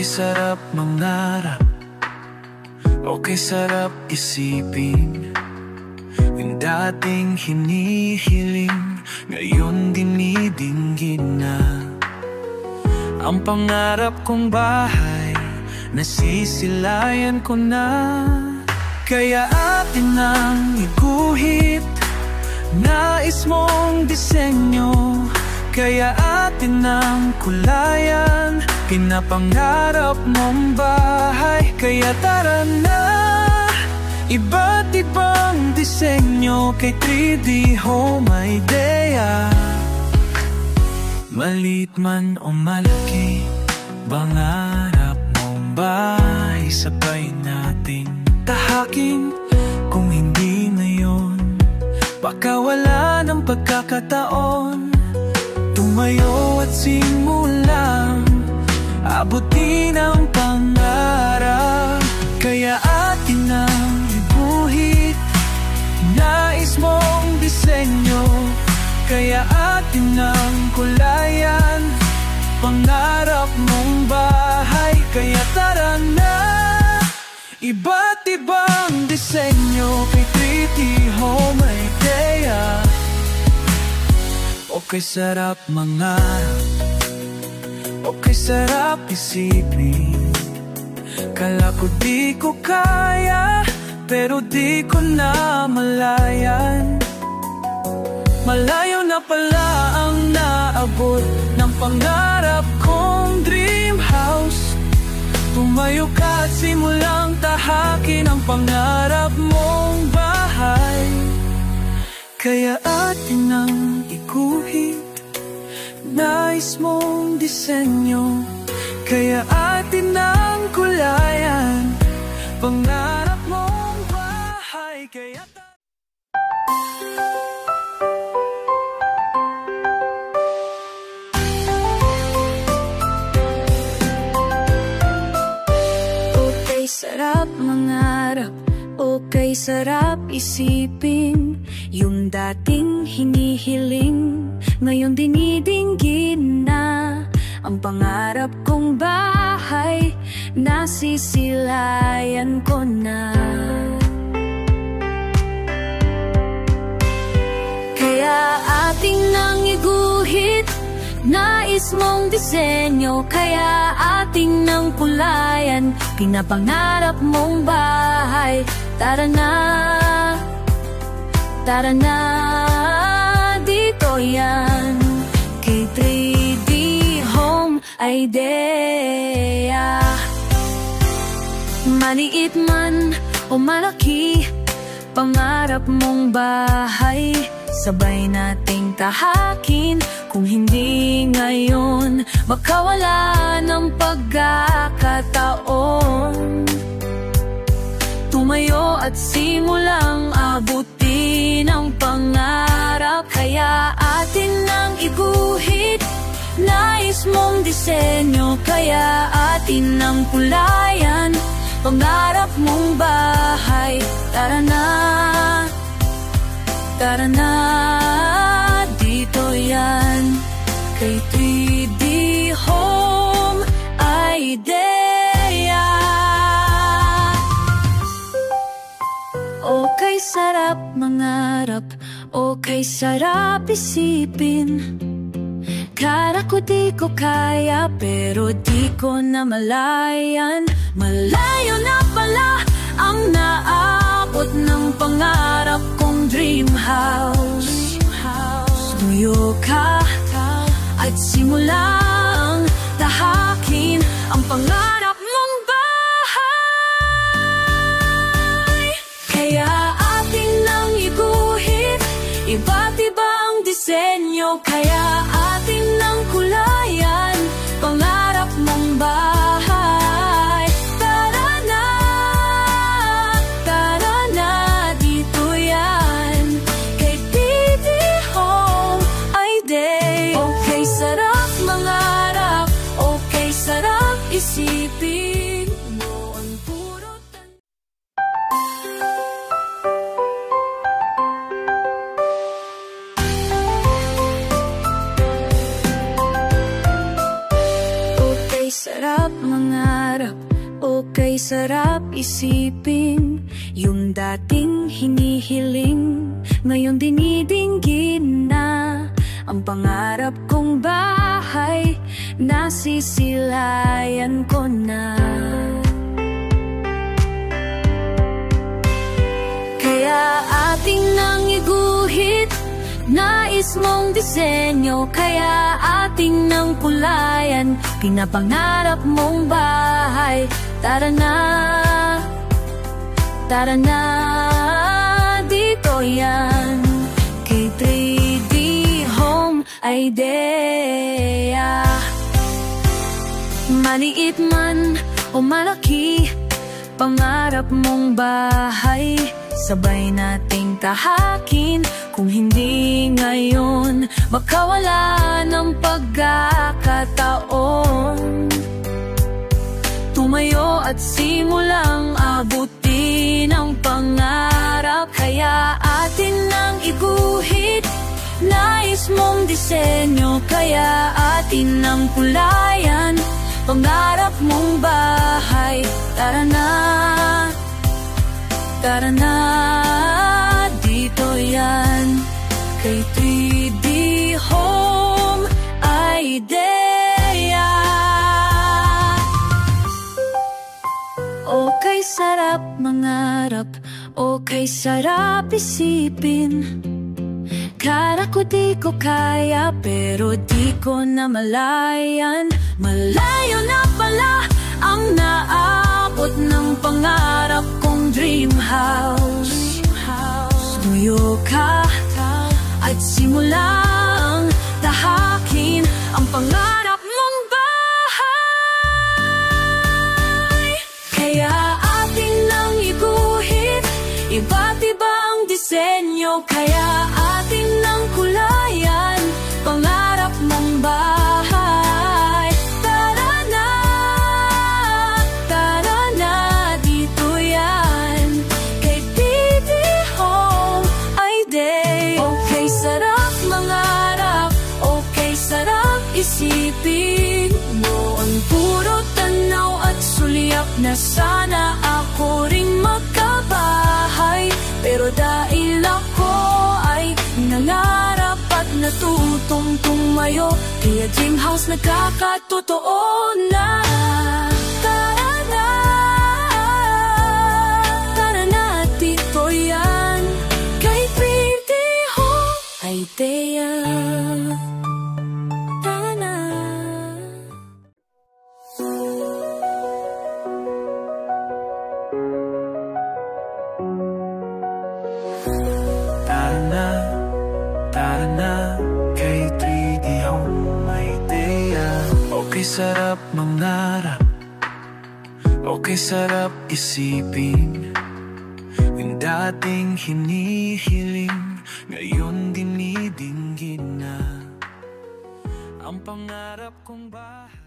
Okay, sarap mangarap, okay, sarap isipin. Yung dating hinihiling, ngayon dinidinggin na. Ang pangarap kong bahay, nasisilayan ko na. Kaya atin ang iguhit, nais mong disenyo. Kaya atin ang kulayan, pinapangarap mong bahay. Kaya tara na, iba't ibang disenyo kay 3D Home Idea. Maliit man o malaki, pangarap mong bahay, sabay nating tahakin. Kung hindi ngayon, baka wala ng pagkakataon. Tumayo at simulang abutin ang pangarap. Kaya atin ang iguhit, nais mong disenyo. Kaya atin ang kulayan, pangarap mong bahay. Kaya tara na, iba't ibang disenyo kay 3D Home Idea. Okay, sarap mangarap, okay, sarap isipin. Kala ko di ko kaya, pero di ko na malayan. Malayo na pala ang naabot ng pangarap kong dream house. Tumayo ka at simulang tahakin ang pangarap mong bahay. Kaya atin ang iguhit, nais mong disenyo. Kaya atin ang kulayan, pangarap mong bahay. Kaya okay, sarap mangarap, okay, sarap isipin. Yung dating hinihiling, ngayon dinidinggin na. Ang pangarap kong bahay, nasisilayan ko na. Kaya ating nang iguhit, nais mong disenyo. Kaya ating nang kulayan, pinapangarap mong bahay. Tara na, tara na, dito yan kay 3D Home Idea. Maliit man o malaki, pangarap mong bahay, sabay nating tahakin. Kung hindi ngayon, baka wala ng pagkakataon. Tumayo at simulang abutin ang pangarap. Kaya atin ang iguhit, nais mong disenyo. Kaya atin ang kulayan, pangarap mong bahay. Tara na, tara na, dito yan kay 3D Home Idea. Okay, sarap mangarap, okay, sarap isipin. Kala ko di ko kaya, pero di ko na malayan. Malayo na pala ang naabot ng pangarap kong dream house. Tumayo ka at simulang tahakin ang pangarap mong bahay. Kaya ating nang iguhit, iba't ibang disenyo. Kaya ating nang kulayan, pangarap mong bahay. Tara na, dito yan kay 3D Home Idea. Okay, sarap mangarap, okay, sarap isipin. mangarap, okay sarap isipin. Yung dating hinihiling, ngayon dinidinggin na. Ang pangarap kong bahay, nasisilayan ko na. Kaya ating nang iguhit, nais mong disenyo. Kaya ating nang kulayan, pinapangarap mong bahay. Tara na, dito yan, kay 3D Home Idea. Maliit man o malaki, pangarap mong bahay, sabay nating tahakin. Kung hindi ngayon, makawala ng pagkakataon. Tumayo at simulang abutin ang pangarap. Kaya atin nang iguhit, nais mong disenyo. Kaya atin nang kulayan, pangarap mong bahay. Tara na, dito yan, kay 3D Home Idea. Okay sarap mangarap, okay sarap isipin. Kala ko di ko kaya, pero di ko na malayan. Malayo na pala ang naabot ng pangarap kong dream house. Tuyo ka at simulang tahakin ang pangarap mong bahay. Kaya ating nang iguhit, iba't ibang disenyo. Kaya ating nang kulayan, pangarap mong bahay. Tara na, dito yan, kay 3D Home Idea. Okay sarap mangarap, okay sarap isipin mo. Ang puro tanaw at sulyap na sana ako ring magkabahay. Pero dahil ako ay nangarap at natutong tumayo, kaya dream house nagkakatotoo na. Tara na, dito yan, kay 3D Home Idea. Tara na. Tara na, kay 3D Home Idea. Okay sarap mangarap, okay sarap isipin. Yung dating hinihiling, ngayon dinidinggin na. Ang pangarap kong bahay.